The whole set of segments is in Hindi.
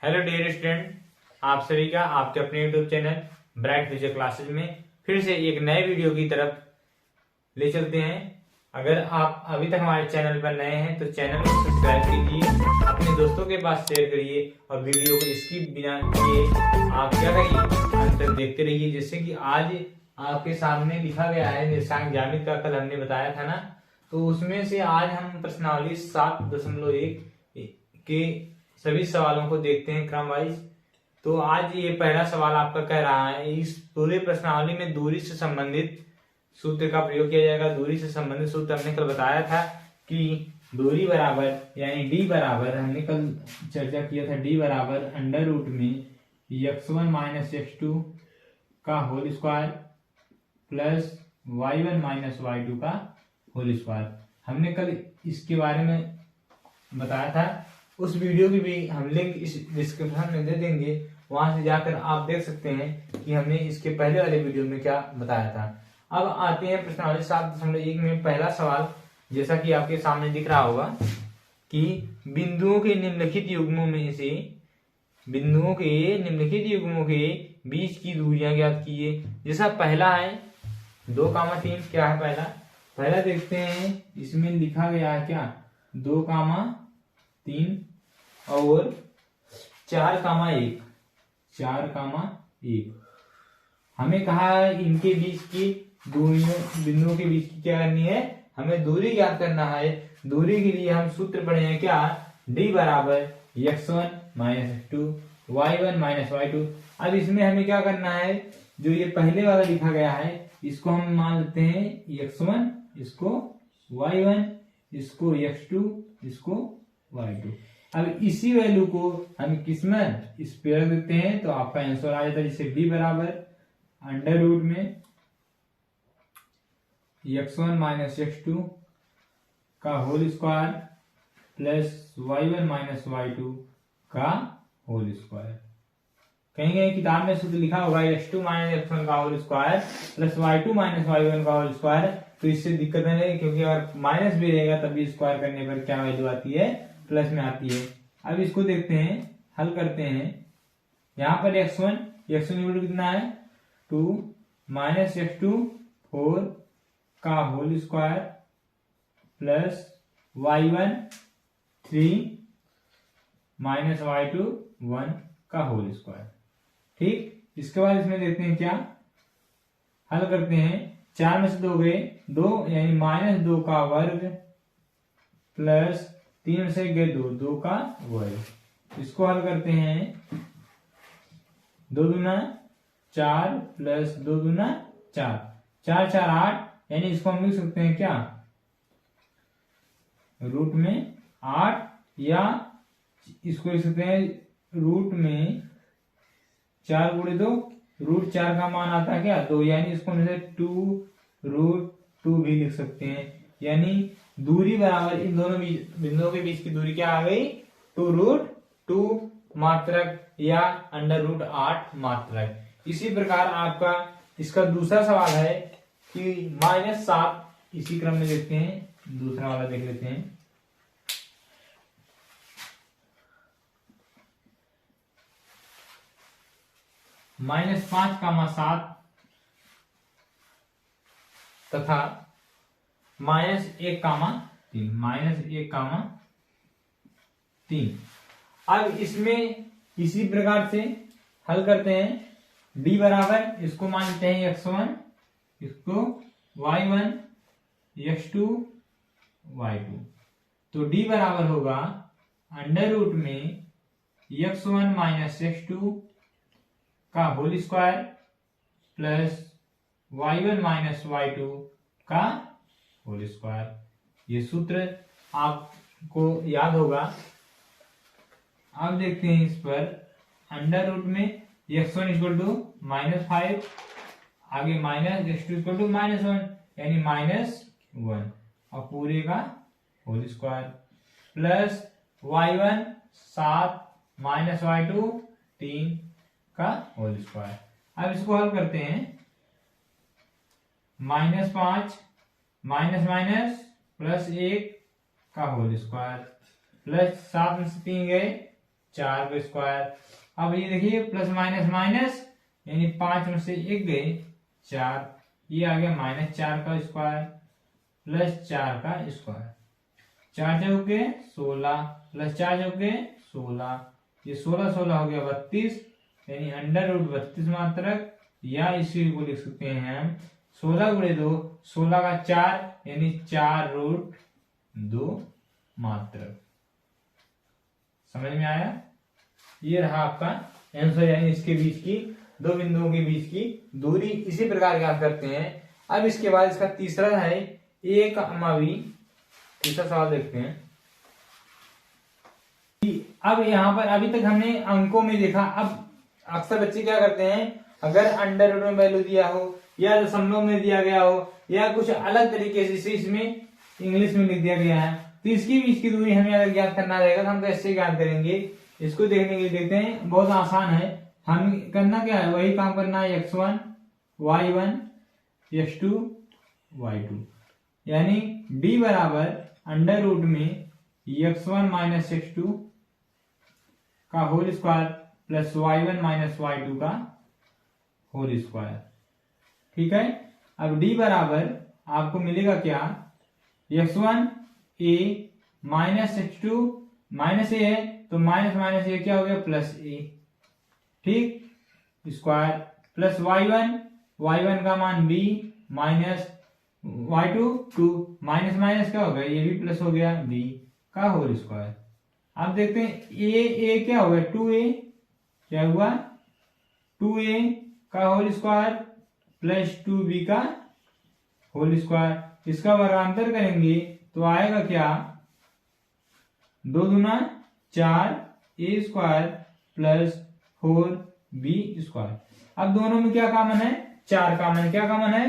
हेलो डियर स्टूडेंट, आप सभी का आपके अपने YouTube channel bright future classes में फिर से एक नए वीडियो की तरफ ले चलते हैं। अगर आप अभी तक हमारे चैनल पर नए हैं तो चैनल को सब्सक्राइब कीजिए, अपने दोस्तों के पास शेयर करिए और वीडियो को स्किप बिना किए आप क्या करिए अंत तक देखते रहिए। जैसे कि आज आपके सामने लिखा गया है निर्देशांक ज्यामिति का, कल हमने बताया था ना, तो उसमें से आज हम प्रश्नावली 7.1 के सभी सवालों को देखते हैं क्रम वाइज। तो आज ये पहला सवाल आपका कह रहा है इस पूरे प्रश्नावली में दूरी से संबंधित सूत्र का प्रयोग किया जाएगा। दूरी से संबंधित सूत्र हमने कल बताया था कि दूरी बराबर यानी डी बराबर, हमने कल चर्चा किया था, डी बराबर अंडर रूट में x1 माइनस x2 का whole square plus y1 minus y2 का होल स्क्वायर। हमने कल इसके बारे में बताया था। उस वीडियो की भी हम लिंक इस डिस्क्रिप्शन में दे देंगे, वहां से जाकर आप देख सकते हैं कि हमने इसके पहले वाले वीडियो में क्या बताया था। अब आते हैं प्रश्नावली 7.1 में पहला सवाल। जैसा कि आपके सामने दिख रहा होगा कि बिंदुओं के निम्नलिखित युग्मों के बीच की दूरियां ज्ञात कीजिए। जैसा पहला है 2,3, क्या है पहला देखते हैं। इसमें लिखा गया है क्या 2,3 और 4,1। हमें कहा है इनके बीच की बिंदुओं के बीच की क्या करनी है, हमें दूरी ज्ञात करना है। दूरी के लिए हम सूत्र पढ़े हैं क्या, d बराबर x1 minus x2 y1 minus y2। अब इसमें हमें क्या करना है, जो ये पहले वाला लिखा गया है इसको हम मान लेते हैं x1, इसको y1, इसको x2, इसको y2। अब इसी वैल्यू को हम किसमें इस पे रख देते हैं तो आपका आंसर आ जाता है। जिससे d बराबर अंडर रूट में x1 माइनस x2 का whole square plus y1 minus y2 का होल स्क्वायर। कहीं किताब में सूत्र लिखा होगा x2 माइनस x1 का whole square plus y2 minus y1 का होल स्क्वायर, तो इससे दिक्कत नहीं है क्योंकि अगर माइनस भी रहेगा तब भी स्क्वायर करने पर क्या वैल्यू आती है, प्लस में आती है। अब इसको देखते हैं, हल करते हैं। यहाँ पर x1 कितना है 2 माइनस x2 4 का whole square plus y1 3 minus y2 1 का होल स्क्वायर। ठीक, इसके बाद इसमें देखते हैं क्या, हल करते हैं। 4 में से 2 गए 2 यानी माइनस 2 का वर्ग प्लस 3 में से गए 2 का वर्ग। इसको हल करते हैं। 2 दूना 4 प्लस 2 दूना 4, 4 4 8, यानी इसको हम लिख सकते हैं क्या रूट में 8, या इसको लिख सकते हैं रूट में 4 गुणे 2, रूट 4 का मान आता है क्या 2, यानी इसको 2√2 भी लिख सकते हैं। यानी दूरी बराबर इन दोनों बिंदुओं के बीच की दूरी क्या आ गई 2√2 मात्रक या √8 मात्रक। इसी प्रकार आपका इसका दूसरा सवाल है कि -7, इसी क्रम में देखते हैं, दूसरा वाला देख लेते हैं। -5,7 तथा -1,3 अब इसमें इसी प्रकार से हल करते हैं। d बराबर इसको मान लेते हैं x1, इसको y1, x2, y2। तो d बराबर होगा अंडर रूट में x1 माइनस x2 का whole square plus y1 minus y2 का होल स्क्वायर। ये सूत्र आपको याद होगा। अब देखते हैं इस पर, अंडर रूट में x1 इक्वल टू -5, आगे माइनस x2 इक्वल टू -1 यानी -1 और पूरे का whole square plus y1 7 minus y2 3 का होल स्क्वायर। अब इसको हल करते हैं। -5 माइनस माइनस प्लस 1 का होल स्क्वायर प्लस 7 में से 3 गए 4 का स्क्वायर। अब ये देखिए प्लस माइनस माइनस, यानी 5 में से 1 गए 4, ये आ गया -4 का स्क्वायर प्लस 4 का स्क्वायर। 4 चौके 16 प्लस 4 चौके 16, ये 16 16 हो गया 32, यानी √32 मात्रक, या इसी को लिख सकते हैं हम 16 गुणे 2, 16 का 4, यानी 4√2 मात्रक। समझ में आया? ये रहा आपका आंसर, यानी इसके बीच की दो बिंदुओं के बीच की दूरी इसी प्रकार ज्ञात करते हैं। अब इसके बाद इसका तीसरा है a, b। तीसरा सवाल देखते हैं। अब यहाँ पर अभी तक हमने अंकों में देखा, अब अक्सर बच्चे क्या करते हैं, अगर अंडर रूट में वैल्यू दिया हो या दशमलव में दिया गया हो या कुछ अलग तरीके से इसमें इंग्लिश में लिख दिया गया है, तो इसके बीच की दूरी हमें अगर ज्ञात करना रहेगा तो हम कैसे ज्ञात करेंगे, इसको देखने के लिए देखते हैं। बहुत आसान है, हम करना क्या है, वही काम करना है, x1 y1 x2 y2, यानी d बराबर अंडर रूट में x1 माइनस x2 का whole square plus y1 minus y2 का होल स्क्वायर। ठीक है, अब d बराबर आपको मिलेगा क्या, x1 a minus x2 minus a है तो माइनस माइनस a क्या हो गया प्लस a, ठीक, स्क्वायर प्लस y1 का मान b minus y2 2, minus minus क्या हो गया, ये भी प्लस हो गया b का होल स्क्वायर। अब देखते हैं a क्या हो गया 2a, क्या हुआ 2a का होल स्क्वायर प्लस 2b का होल स्क्वायर। इसका वर्गांतर करेंगे तो आएगा क्या, 2 दूना 4 a square plus 4b square. अब दोनों में क्या कॉमन है, 4 कॉमन है। क्या कॉमन है,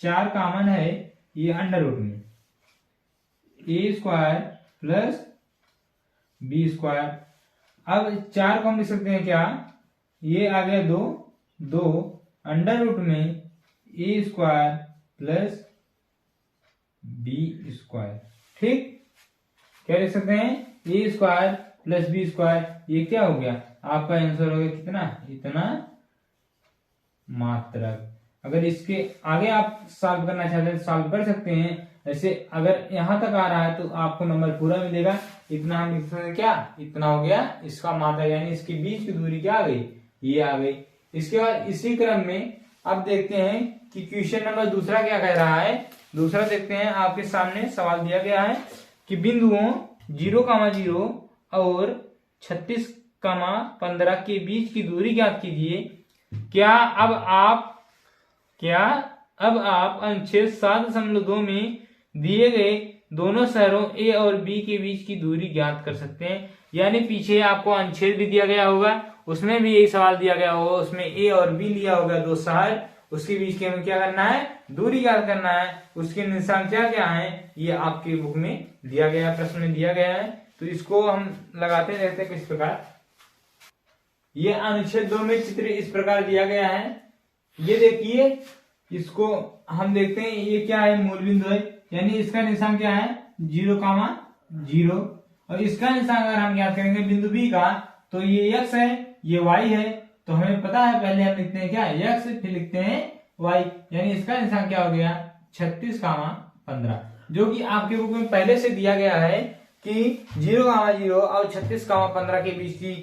4 कॉमन है, ये अंडर रूट में a square plus b square. अब 4 को हम लिख सकते हैं क्या, ये आ गया 2 अंडर रूट में a square plus b square. ठीक, क्या लिख सकते हैं, a square plus b square, ये क्या हो गया आपका आंसर हो गया कितना, इतना मात्रक। अगर इसके आगे आप सॉल्व करना चाहते हैं तो सॉल्व कर सकते हैं, ऐसे अगर यहां तक आ रहा है तो आपको नंबर पूरा मिलेगा। इतना हम लिख सकते हैं क्या, इतना हो गया इसका मात्रक, यानी इसके बीच की दूरी क्या आ गई, ये आ गई। इसके बाद इसी क्रम में अब देखते हैं कि क्वेश्चन नंबर दूसरा क्या कह रहा है। दूसरा देखते हैं, आपके सामने सवाल दिया गया है कि बिंदुओं 0,0 और 36,15 के बीच की दूरी ज्ञात कीजिए। क्या अब आप अनुच्छेद 7.2 में दिए गए दोनों शहरों ए और बी के बीच की दूरी ज्ञात कर सकते हैं। यानी पीछे आपको अनुच्छेद भी दिया गया होगा, उसमें भी यही सवाल दिया गया होगा, उसमें ए और बी लिया होगा, दो शहर, उसके बीच के हमें क्या करना है, दूरी ज्ञात करना है। उसके निशान क्या क्या है, ये आपके बुक में दिया गया, प्रश्न में दिया गया है। तो इसको हम लगाते रहते हैं किस प्रकार। ये अनुच्छेद 2 में चित्र इस प्रकार दिया गया है, ये देखिए, इसको हम देखते हैं, ये क्या है, मूल बिंदु है, यानी इसका निशान क्या है 0,0, और इसका निशान अगर हम याद करेंगे बिंदु बी का, तो ये x है, ये y है, तो हमें पता है पहले हम लिखते हैं क्या x, फिर लिखते हैं y, यानी इसका निशान क्या हो गया 36,15, जो कि आपके बुक में पहले से दिया गया है कि 0,0 और 36,15 के बीच की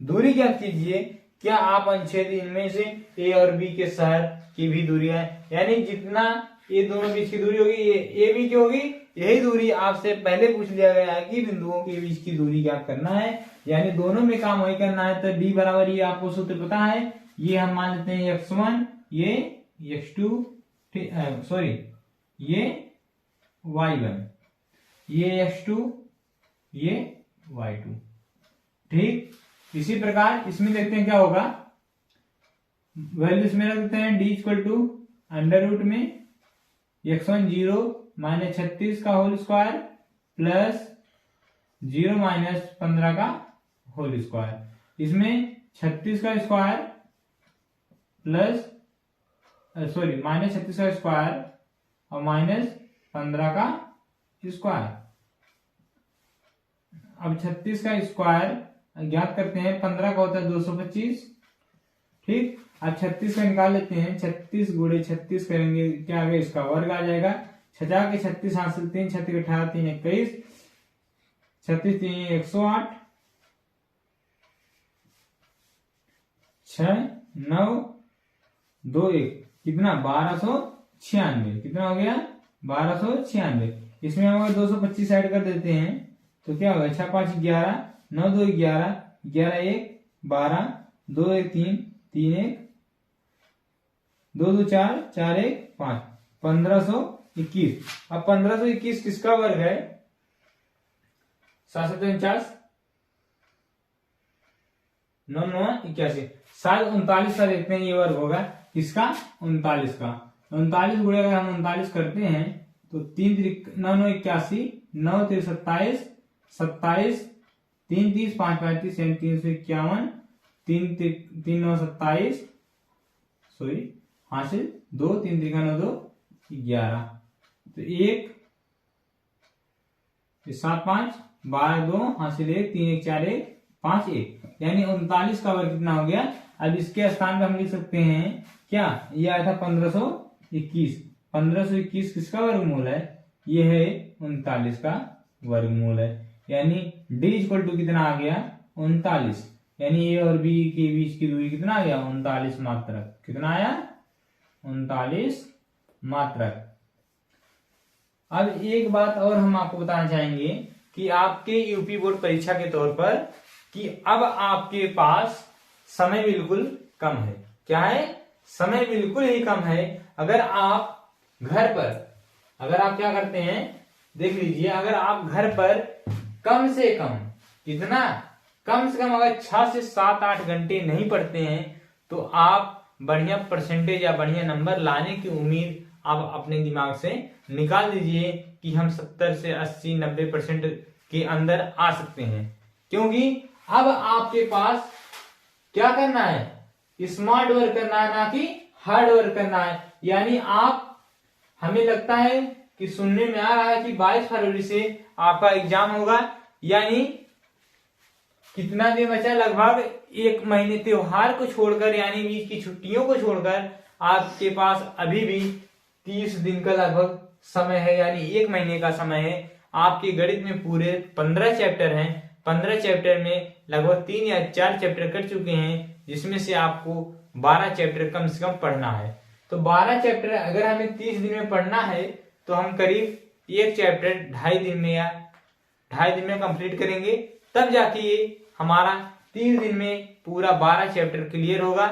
दूरी ज्ञात कीजिए। क्या आप अनुच्छेद इनमें से ए और बी के शहर की भी दूरी है, यानी जितना ये दोनों बीच की दूरी होगी, ये ए बी की होगी, यही दूरी आपसे पहले पूछ लिया गया है कि बिंदुओं के बीच की दूरी ज्ञात करना है, यानी दोनों में काम वही करना है। तो d बराबर, ये आपको सूत्र पता है, ये हम मान लेते हैं x1, ये x2, सॉरी ये y1, ये x2, ये y2। ठीक, इसी प्रकार इसमें देखते हैं क्या होगा, वैल्यू इसमें रख देते हैं, d equal to under root में x1 0 माइनस 36 का होल स्क्वायर प्लस 0 माइनस 15 का होल स्क्वायर। इसमें 36 का स्क्वायर प्लस माइनस 36 का स्क्वायर और माइनस 15 का स्क्वायर। अब 36 का स्क्वायर ज्ञात करते हैं। 15 का होता है 225, ठीक। अब 36 का निकाल लेते हैं। 36 गुणे 36 करेंगे, क्या आ गया, इसका वर्ग आ जाएगा। 6 के 36 हासिल 3, 6 के 18, 3 21, 36 3 108, 6 9 2 1 कितना 1296, कितना हो गया 1296। इसमें हम अगर 225 ऐड कर देते हैं तो क्या होगा, 6 5 11, 9 2 11, 11 1 12, 2 1 3, 3 1 2 2 4, 4 1 5, 1521। अब 1521 किसका वर्ग है, 749, 9 9 81, 739 का देखते हैं, ये वर्ग होगा किसका, 39 का। 39 गुणे अगर हम 39 करते हैं तो 3 9 9 81, 9 3 27, 27, 3 30 5 35, 351, 3 9 27, सॉरी हासिल 2 3 3 9 2 11, तो 1 7 5 12 2 हासिल 1 3 1 4 1 5 1, यानी 39 का वर्ग कितना हो गया। अब इसके स्थान पर हम लिख सकते हैं क्या, ये आया था 1521। 1521 किसका वर्गमूल है, ये है 39 का वर्गमूल है। यानी d इक्वल टू कितना आ गया 39, यानी ए और बी के बीच की दूरी कितना आ गया 39 मात्रक। कितना आया 39 मात्रक। अब एक बात और हम आपको बताना चाहेंगे कि आपके यूपी बोर्ड परीक्षा के तौर पर कि अब आपके पास समय बिल्कुल कम है। क्या है, समय बिल्कुल ही कम है। अगर आप घर पर, अगर आप क्या करते हैं, देख लीजिए, अगर आप घर पर कम से कम कितना, कम से कम अगर 6 से 7 8 घंटे नहीं पढ़ते हैं तो आप बढ़िया परसेंटेज या बढ़िया नंबर लाने की उम्मीद आप अपने दिमाग से निकाल दीजिए कि हम 70 से 80 90% के अंदर आ सकते हैं। क्योंकि अब आपके पास क्या करना है, स्मार्ट वर्क करना है, ना कि हार्ड वर्क करना है। यानी आप, हमें लगता है कि सुनने में आ रहा है कि 22 फरवरी से आपका एग्जाम होगा, यानी कितना दिन बचा, लगभग 1 महीने। त्योहार को छोड़कर यानी बीच की छुट्टियों को छोड़कर आपके पास अभी भी 30 दिन का लगभग समय है, यानी 1 महीने का समय है। आपके गणित में पूरे 15 चैप्टर हैं। 15 चैप्टर में लगभग 3 या 4 चैप्टर कर चुके हैं, जिसमें से आपको 12 चैप्टर कम से कम पढ़ना है। तो 12 चैप्टर अगर हमें 30 दिन में पढ़ना है तो हम करीब 1 चैप्टर 2.5 दिन में या 2.5 दिन में कंप्लीट करेंगे, तब जाके ये हमारा 30 दिन में पूरा 12 चैप्टर क्लियर होगा।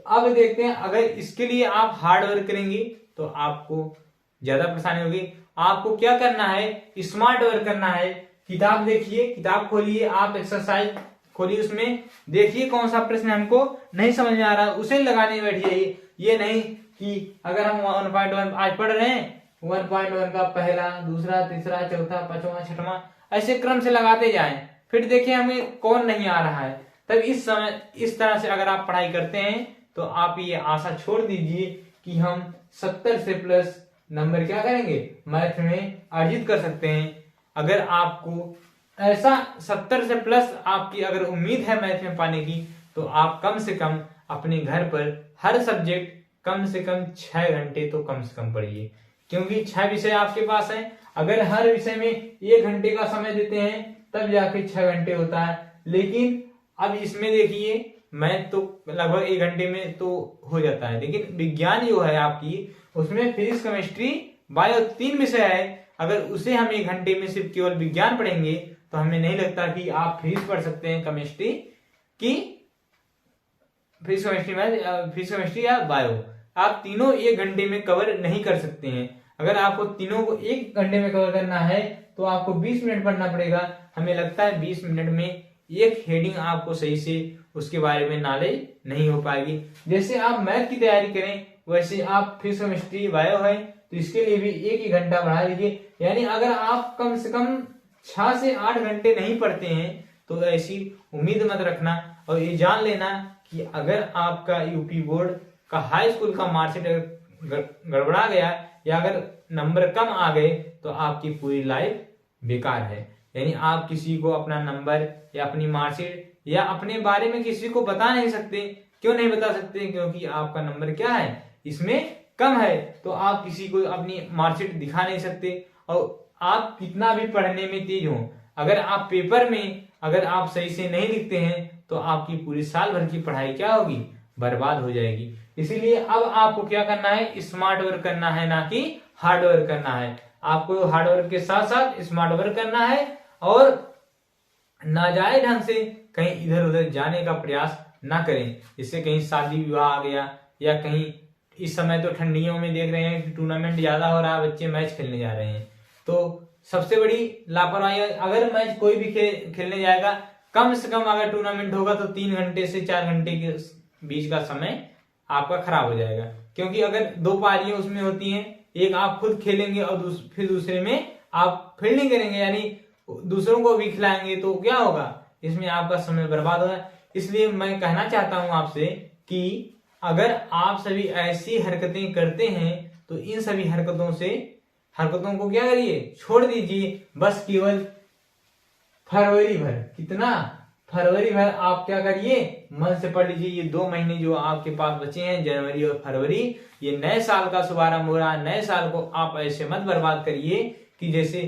अब देखते हैं, अगर इसके लिए आप हार्ड वर्क करेंगे तो आपको ज्यादा परेशानी होगी। आपको क्या करना है, स्मार्ट वर्क करना है। किताब देखिए, किताब खोलिए, आप एक्सरसाइज खोलिए, उसमें देखिए कौन सा प्रश्न हमको नहीं समझ में आ रहा है उसे लगाने बैठ जाइए। ये नहीं कि अगर हम 1.1 आज पढ़ रहे हैं, 1.1 का पहला, दूसरा, तीसरा, चौथा, पांचवा, छठवां ऐसे क्रम से लगाते जाएं, फिर देखिए हमें कौन नहीं आ रहा है। तब इस समय इस तरह से अगर आप पढ़ाई करते हैं तो आप ये आशा छोड़ दीजिए कि हम 70 से प्लस नंबर क्या करेंगे, मैथ में अर्जित कर सकते हैं। अगर आपको ऐसा 70 से प्लस आपकी अगर उम्मीद है मैथ में पाने की, तो आप कम से कम अपने घर पर हर सब्जेक्ट कम से कम 6 घंटे तो कम से कम पढ़िए। क्योंकि 6 विषय आपके पास हैं, अगर हर विषय में 1 घंटे का समय देते हैं तब जाके 6 घंटे होता है। लेकिन अब इसमें देखिए, मैथ तो लगभग 1 घंटे में तो हो जाता है, लेकिन विज्ञान जो है आपकी, उसमें फिजिक्स, केमिस्ट्री, बायो 3 विषय है। अगर उसे हम 1 घंटे में सिर्फ केवल विज्ञान पढ़ेंगे तो हमें नहीं लगता कि आप फिजिक्स पढ़ सकते हैं, केमिस्ट्री की, फिजिक्स केमिस्ट्री या बायो, आप तीनों 1 घंटे में कवर नहीं कर सकते हैं। अगर आपको तीनों को 1 घंटे में कवर करना है तो आपको 20 मिनट पढ़ना पड़ेगा। हमें लगता है 20 मिनट में एक हेडिंग आपको सही से उसके बारे में नॉलेज नहीं हो पाएगी। जैसे आप मैथ की तैयारी करें वैसे आप फिजिक्स, केमिस्ट्री, बायो है तो इसके लिए भी 1 घंटा बढ़ा लीजिए। यानी अगर आप कम से कम 6 से 8 घंटे नहीं पढ़ते हैं तो ऐसी उम्मीद मत रखना। और ये जान लेना कि अगर आपका यूपी बोर्ड का हाई स्कूल का मार्कशीट गड़बड़ा गया या अगर नंबर कम आ गए तो आपकी पूरी लाइफ बेकार है। यानी आप किसी को अपना नंबर या अपनी मार्कशीट या अपने बारे में किसी को बता नहीं सकते। क्यों नहीं बता सकते? क्योंकि आपका नंबर क्या है, इसमें कम है, तो आप किसी को अपनी मार्कशीट दिखा नहीं सकते। और आप कितना भी पढ़ने में तेज हो, अगर आप पेपर में अगर आप सही से नहीं लिखते हैं तो आपकी पूरी साल भर की पढ़ाई क्या होगी, बर्बाद हो जाएगी। इसीलिए अब आपको क्या करना है, स्मार्ट वर्क करना है, ना कि हार्ड वर्क करना है। आपको हार्ड वर्क के साथ साथ स्मार्ट वर्क करना है और नाजायज ढंग से कहीं इधर उधर जाने का प्रयास ना करें। इससे कहीं शादी विवाह आ गया, या कहीं इस समय तो ठंडियों में देख रहे हैं कि टूर्नामेंट ज्यादा हो रहा है, बच्चे मैच खेलने जा रहे हैं, तो सबसे बड़ी लापरवाही, अगर मैच कोई भी खेलने जाएगा, कम से कम अगर टूर्नामेंट होगा तो 3 घंटे से 4 घंटे के बीच का समय आपका खराब हो जाएगा। क्योंकि अगर 2 पारियां उसमें होती हैं, एक आप खुद खेलेंगे और फिर दूसरे में आप फील्डिंग करेंगे, यानी दूसरों को भी खिलाएंगे, तो क्या होगा, इसमें आपका समय बर्बाद होगा। इसलिए मैं कहना चाहता हूं आपसे कि अगर आप सभी ऐसी हरकतें करते हैं तो इन सभी हरकतों को क्या करिए, छोड़ दीजिए। बस केवल फरवरी भर, कितना, फरवरी भर आप क्या करिए, मन से पढ़ लीजिए। ये 2 महीने जो आपके पास बचे हैं, जनवरी और फरवरी, ये नए साल का शुभारंभ हो रहा है। नए साल को आप ऐसे मत बर्बाद करिए कि जैसे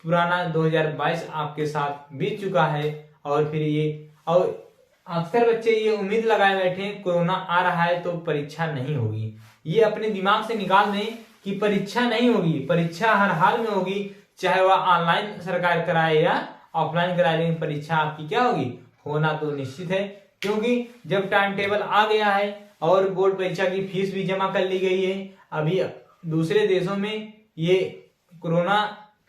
पुराना 2022 आपके साथ बीत चुका है। और फिर ये, और अक्सर बच्चे ये उम्मीद लगाए बैठे हैं कोरोना आ रहा है तो परीक्षा नहीं होगी। ये अपने दिमाग से निकाल दें कि परीक्षा नहीं होगी, परीक्षा हर हाल में होगी, चाहे वह ऑनलाइन सरकार कराए या ऑफलाइन कराए, लेकिन परीक्षा आपकी क्या होगी, होना तो निश्चित है। क्योंकि जब टाइम टेबल आ गया है और बोर्ड परीक्षा की फीस भी जमा कर ली गई है। अभी दूसरे देशों में ये कोरोना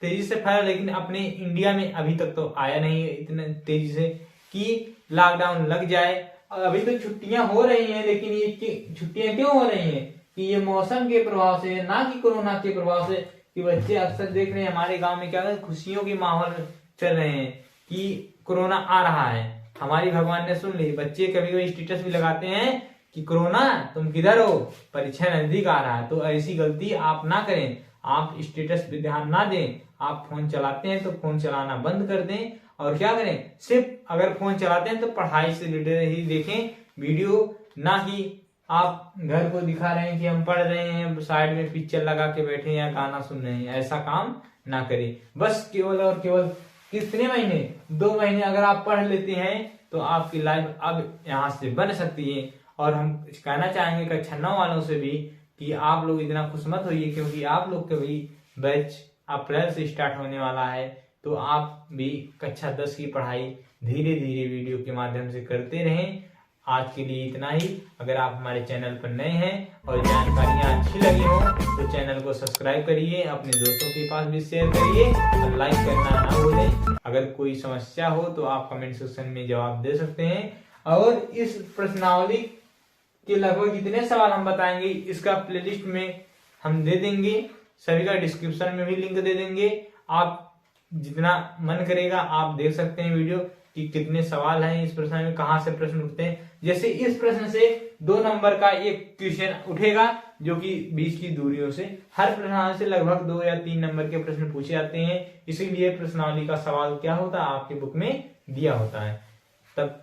तेजी से फैला, लेकिन अपने इंडिया में अभी तक तो आया नहीं है इतने तेजी से कि लॉकडाउन लग जाए। अभी तो छुट्टियां हो रही हैं, लेकिन ये छुट्टियां क्यों हो रही हैं कि ये मौसम के प्रभाव से, ना कि कोरोना के प्रभाव से। कि बच्चे अक्सर देख रहे हैं हमारे गांव में क्या है, खुशियों के माहौल चल रहे हैं कि कोरोना आ रहा है। हमारी भगवान ने सुन ली। बच्चे कभी कभी स्टेटस भी लगाते हैं कि कोरोना तुम किधर हो, परीक्षा नजदीक आ रहा है। तो ऐसी गलती आप ना करें, आप स्टेटस पे ध्यान ना दें। आप फोन चलाते हैं तो फोन चलाना बंद कर दें, और क्या करें, सिर्फ अगर फोन चलाते हैं तो पढ़ाई से रिलेटेड ही देखें वीडियो, ना कि आप घर को दिखा रहे हैं कि हम पढ़ रहे हैं, साइड में पिक्चर लगा के बैठे हैं या गाना सुन रहे हैं। ऐसा काम ना करें। बस केवल और केवल कितने महीने, 2 महीने अगर आप पढ़ लेते हैं तो आपकी लाइफ अब यहाँ से बन सकती है। और हम कहना चाहेंगे कक्षा 9 वालों से भी कि आप लोग इतना खुश मत होइए, क्योंकि आप लोग का भी बैच अप्रैल से स्टार्ट होने वाला है। तो आप भी कक्षा 10 की पढ़ाई धीरे धीरे वीडियो के माध्यम से करते रहें। आज के लिए इतना ही। अगर आप हमारे चैनल पर नए हैं और जानकारियां अच्छी लगी हो तो चैनल को सब्सक्राइब करिए, अपने दोस्तों के पास भी शेयर करिए और लाइक करना ना भूलें। अगर कोई समस्या हो तो आप कमेंट सेक्शन में जवाब दे सकते हैं। और इस प्रश्नावली के लगभग जितने सवाल हम बताएंगे इसका प्लेलिस्ट में हम दे देंगे, सभी का डिस्क्रिप्शन में भी लिंक दे देंगे। आप जितना मन करेगा आप देख सकते हैं वीडियो कि कितने सवाल हैं इस प्रश्न में, कहां से प्रश्न उठते हैं। जैसे इस प्रश्न से 2 नंबर का एक क्वेश्चन उठेगा जो कि 20 की दूरियों से, हर प्रश्नावली से लगभग 2 या 3 नंबर के प्रश्न पूछे जाते हैं। इसीलिए प्रश्नावली का सवाल क्या होता है आपके बुक में दिया होता है। तब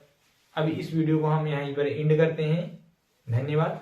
अभी इस वीडियो को हम यहीं पर एंड करते हैं। धन्यवाद।